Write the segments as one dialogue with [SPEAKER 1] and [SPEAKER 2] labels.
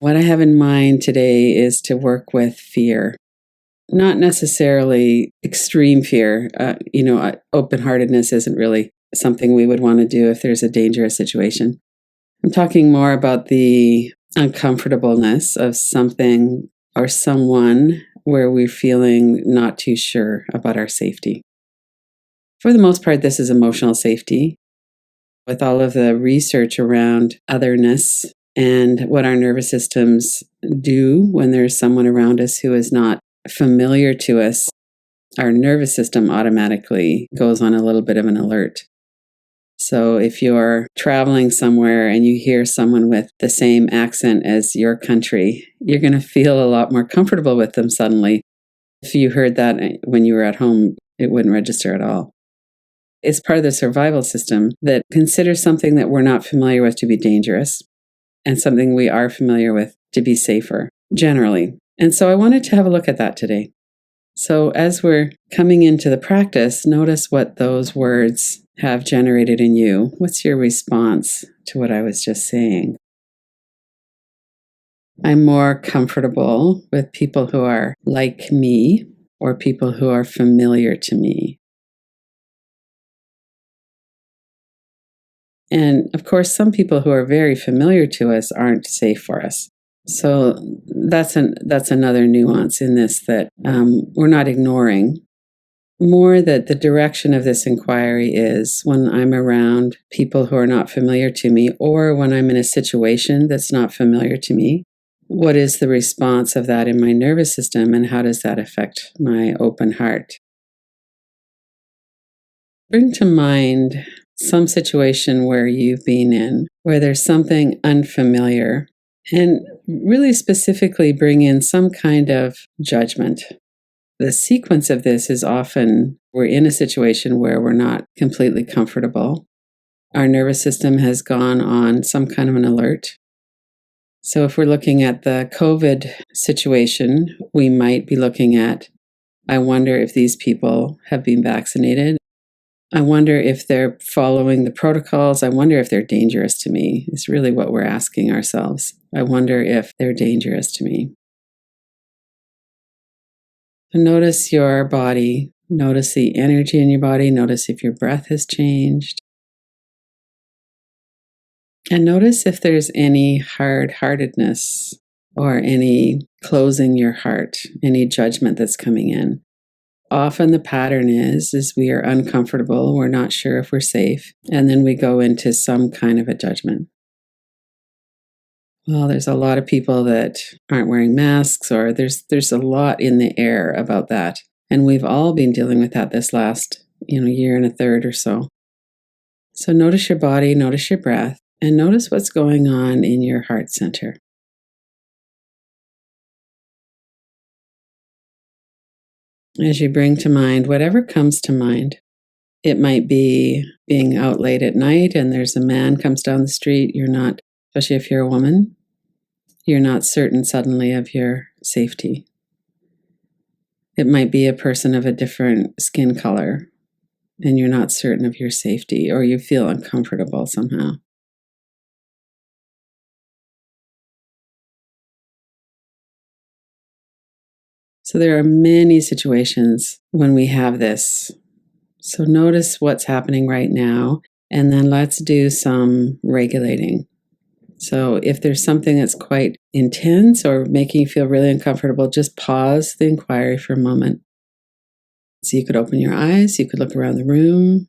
[SPEAKER 1] What I have in mind today is to work with fear, not necessarily extreme fear. Open-heartedness isn't really something we would want to do if there's a dangerous situation. I'm talking more about the uncomfortableness of something or someone where we're feeling not too sure about our safety. For the most part, this is emotional safety. With all of the research around otherness and what our nervous systems do when there's someone around us who is not familiar to us, our nervous system automatically goes on a little bit of an alert. So if you're traveling somewhere and you hear someone with the same accent as your country, you're going to feel a lot more comfortable with them suddenly. If you heard that when you were at home, it wouldn't register at all. It's part of the survival system that considers something that we're not familiar with to be dangerous and something we are familiar with to be safer, generally. And so I wanted to have a look at that today. So as we're coming into the practice, notice what those words have generated in you. What's your response to what I was just saying? I'm more comfortable with people who are like me or people who are familiar to me. And of course, some people who are very familiar to us aren't safe for us. So that's another nuance in this that we're not ignoring. More that the direction of this inquiry is when I'm around people who are not familiar to me, or when I'm in a situation that's not familiar to me, what is the response of that in my nervous system, and how does that affect my open heart? Bring to mind some situation where you've been in, where there's something unfamiliar, and really specifically bring in some kind of judgment. The sequence of this is often we're in a situation where we're not completely comfortable. Our nervous system has gone on some kind of an alert. So if we're looking at the COVID situation, we might be looking at, I wonder if these people have been vaccinated. I wonder if they're following the protocols. I wonder if they're dangerous to me, is really what we're asking ourselves. I wonder if they're dangerous to me. Notice your body. Notice the energy in your body. Notice if your breath has changed. And notice if there's any hard-heartedness or any closing your heart, any judgment that's coming in. Often the pattern is we are uncomfortable, we're not sure if we're safe, and then we go into some kind of a judgment. Well, there's a lot of people that aren't wearing masks, or there's a lot in the air about that. And we've all been dealing with that this last, year and a third or so. So notice your body, notice your breath, and notice what's going on in your heart center. As you bring to mind whatever comes to mind. It might be being out late at night and there's a man comes down the street. You're not, especially if you're a woman, you're not certain suddenly of your safety. It might be a person of a different skin color and you're not certain of your safety, or you feel uncomfortable somehow. So there are many situations when we have this. So notice what's happening right now, and then let's do some regulating. So if there's something that's quite intense or making you feel really uncomfortable, just pause the inquiry for a moment. So you could open your eyes, you could look around the room.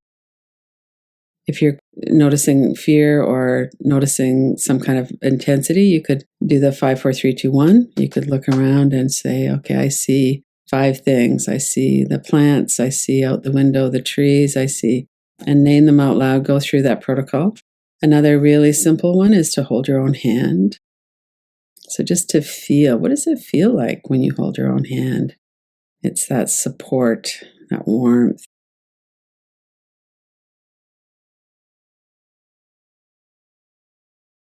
[SPEAKER 1] If you're noticing fear or noticing some kind of intensity, you could do the 5, 4, 3, 2, 1. You could look around and say, okay, I see 5 things. I see the plants, I see out the window the trees, I see, and name them out loud, go through that protocol. Another really simple one is to hold your own hand. So just to feel, what does it feel like when you hold your own hand? It's that support, that warmth.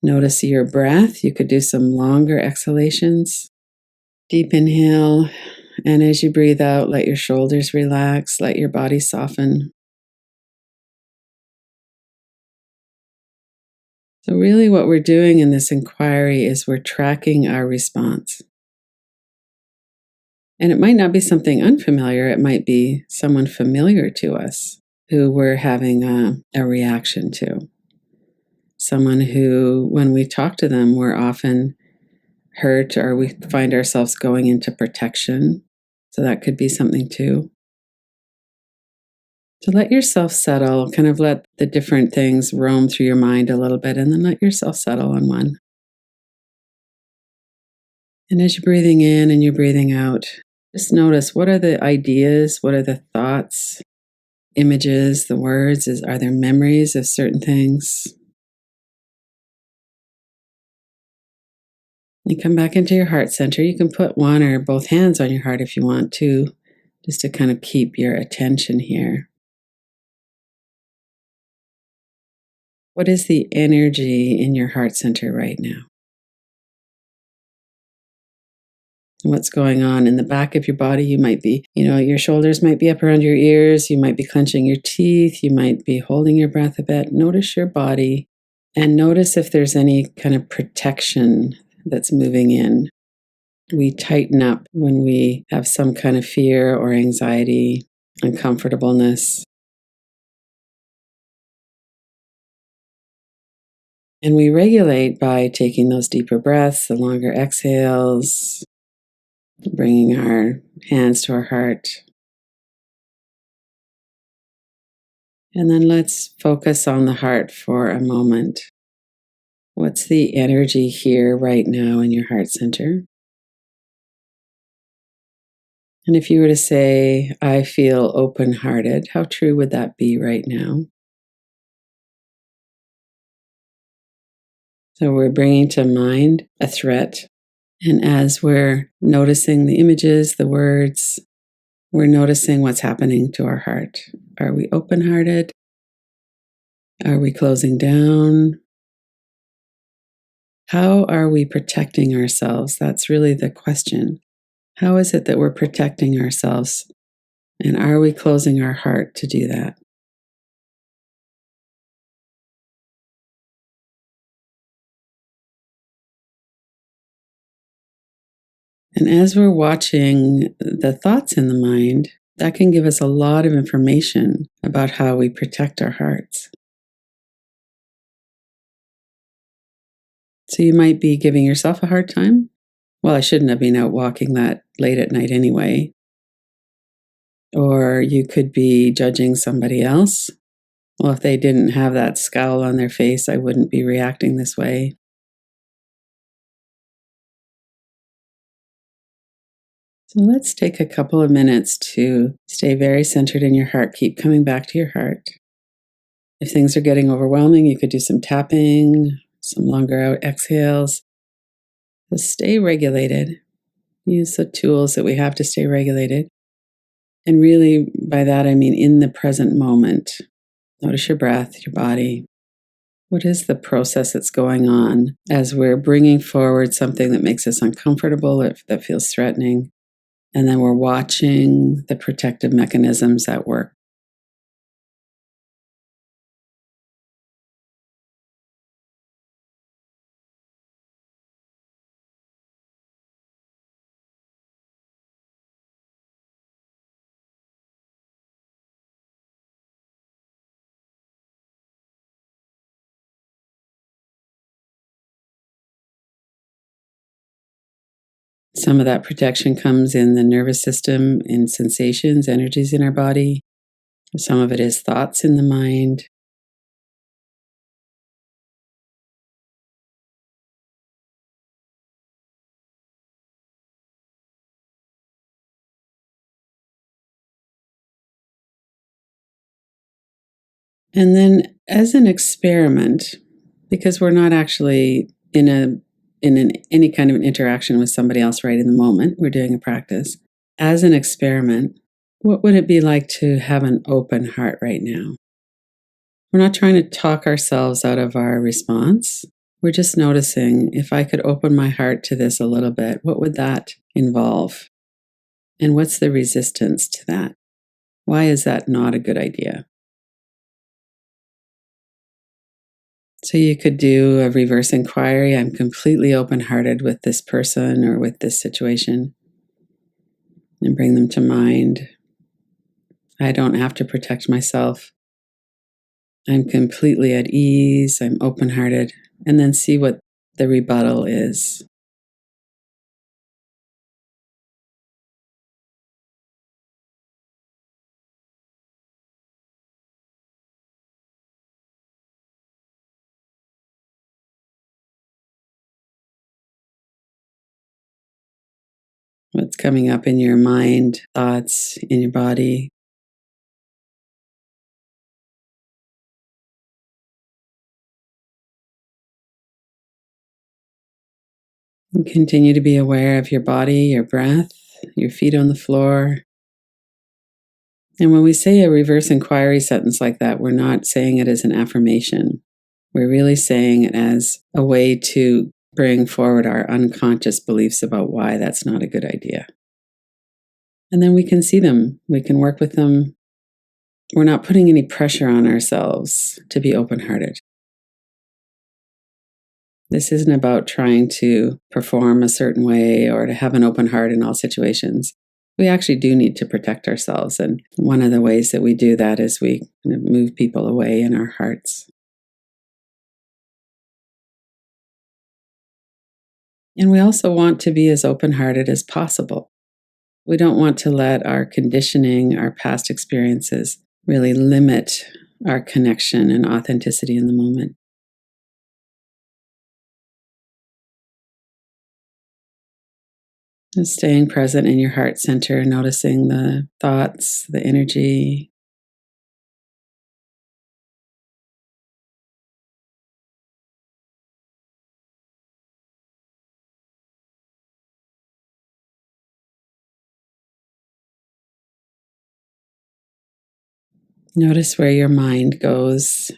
[SPEAKER 1] Notice your breath. You could do some longer exhalations. Deep inhale, and as you breathe out, let your shoulders relax, let your body soften. So really what we're doing in this inquiry is we're tracking our response. And it might not be something unfamiliar. It might be someone familiar to us who we're having a reaction to. Someone who, when we talk to them, we're often hurt or we find ourselves going into protection. So that could be something too. So let yourself settle, kind of let the different things roam through your mind a little bit, and then let yourself settle on one. And as you're breathing in and you're breathing out, just notice, what are the ideas? What are the thoughts, images, the words? Are there memories of certain things? And come back into your heart center. You can put one or both hands on your heart if you want to, just to kind of keep your attention here. What is the energy in your heart center right now? What's going on in the back of your body? You might be, your shoulders might be up around your ears. You might be clenching your teeth. You might be holding your breath a bit. Notice your body and notice if there's any kind of protection that's moving in. We tighten up when we have some kind of fear or anxiety, uncomfortableness. And we regulate by taking those deeper breaths, the longer exhales, bringing our hands to our heart. And then let's focus on the heart for a moment. What's the energy here right now in your heart center? And if you were to say, I feel open-hearted, how true would that be right now? So we're bringing to mind a threat. And as we're noticing the images, the words, we're noticing what's happening to our heart. Are we open-hearted? Are we closing down? How are we protecting ourselves? That's really the question. How is it that we're protecting ourselves? And are we closing our heart to do that? And as we're watching the thoughts in the mind, that can give us a lot of information about how we protect our hearts. So you might be giving yourself a hard time. Well, I shouldn't have been out walking that late at night anyway. Or you could be judging somebody else. Well, if they didn't have that scowl on their face, I wouldn't be reacting this way. So let's take a couple of minutes to stay very centered in your heart. Keep coming back to your heart. If things are getting overwhelming, you could do some tapping, some longer out exhales. Just stay regulated. Use the tools that we have to stay regulated. And really, by that, I mean in the present moment. Notice your breath, your body. What is the process that's going on as we're bringing forward something that makes us uncomfortable, that feels threatening? And then we're watching the protective mechanisms at work. Some of that protection comes in the nervous system, in sensations, energies in our body. Some of it is thoughts in the mind. And then as an experiment, because we're not actually in any kind of an interaction with somebody else right in the moment, we're doing a practice. As an experiment, what would it be like to have an open heart right now? We're not trying to talk ourselves out of our response. We're just noticing, if I could open my heart to this a little bit, what would that involve? And what's the resistance to that? Why is that not a good idea? So you could do a reverse inquiry. I'm completely open-hearted with this person or with this situation, and bring them to mind. I don't have to protect myself. I'm completely at ease. I'm open-hearted. And then see what the rebuttal is. What's coming up in your mind, thoughts, in your body. And continue to be aware of your body, your breath, your feet on the floor. And when we say a reverse inquiry sentence like that, we're not saying it as an affirmation. We're really saying it as a way to bring forward our unconscious beliefs about why that's not a good idea. And then we can see them. We can work with them. We're not putting any pressure on ourselves to be open-hearted. This isn't about trying to perform a certain way or to have an open heart in all situations. We actually do need to protect ourselves. And one of the ways that we do that is we kind of move people away in our hearts. And we also want to be as open-hearted as possible. We don't want to let our conditioning, our past experiences, really limit our connection and authenticity in the moment. Just staying present in your heart center, noticing the thoughts, the energy. Notice where your mind goes.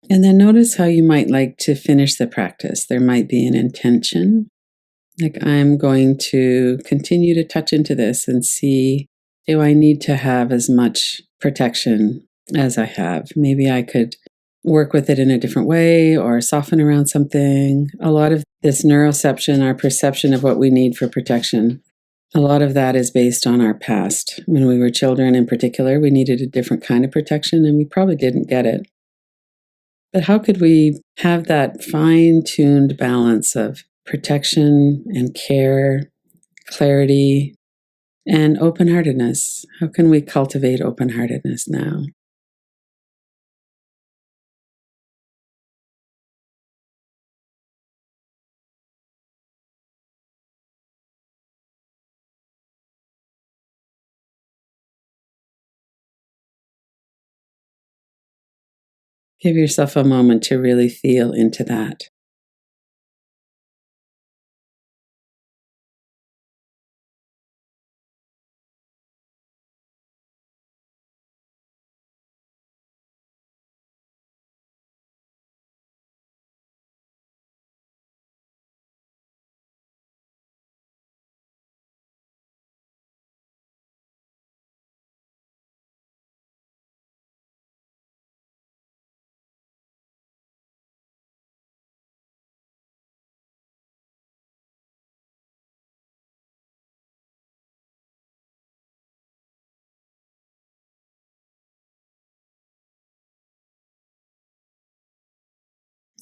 [SPEAKER 1] And then notice how you might like to finish the practice. There might be an intention, like I'm going to continue to touch into this and see, do I need to have as much protection as I have? Maybe I could work with it in a different way or soften around something. A lot of this neuroception, our perception of what we need for protection, a lot of that is based on our past. When we were children in particular, we needed a different kind of protection and we probably didn't get it. But how could we have that fine-tuned balance of protection and care, clarity, and open-heartedness? How can we cultivate open-heartedness now? Give yourself a moment to really feel into that.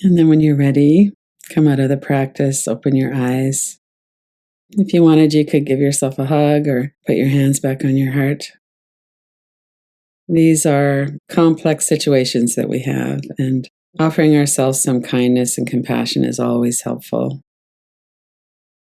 [SPEAKER 1] And then when you're ready, come out of the practice, open your eyes. If you wanted, you could give yourself a hug or put your hands back on your heart. These are complex situations that we have, and offering ourselves some kindness and compassion is always helpful.